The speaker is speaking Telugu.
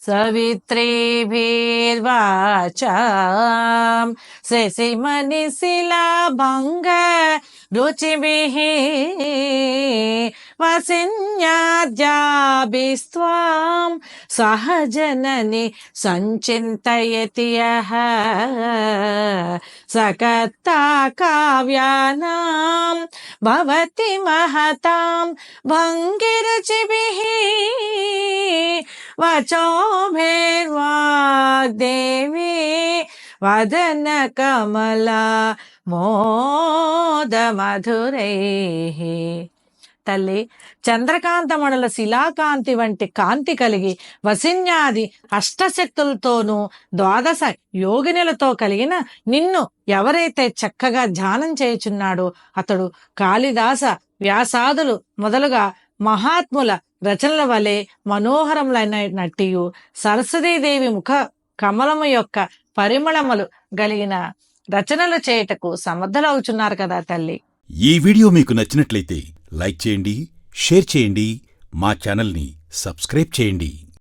सवित्रीभिर्वाचां शशिमणिशिलाभङ्ग रुचिभिः वसिन्याद्याभिस्त्वां सह जननि सञ्चिन्तयति यः सकर्ता काव्यानां भवति महतां भङ्गिरुचिभिः वचोभिर्वाग्देवी वदन कमला మోదమధురైః. తల్లి, చంద్రకాంతమణుల శిలాకాంతి వంటి కాంతి కలిగి వసిన్యాది అష్టశక్తులతోనూ ద్వాదశ యోగినులతో కలిగిన నిన్ను ఎవరైతే చక్కగా ధ్యానం చేయుచున్నాడో అతడు కాళిదాస వ్యాసాదులు మొదలుగా మహాత్ముల రచనల వలె మనోహరములైనట్టియు సరస్వతీదేవి ముఖ కమలము యొక్క పరిమళములు గలిగిన రచనలు చేయుటకు సమర్థులవుచున్నారు కదా తల్లి. ఈ వీడియో మీకు నచ్చినట్లయితే లైక్ చేయండి, షేర్ చేయండి, మా ఛానల్ని సబ్స్క్రైబ్ చేయండి.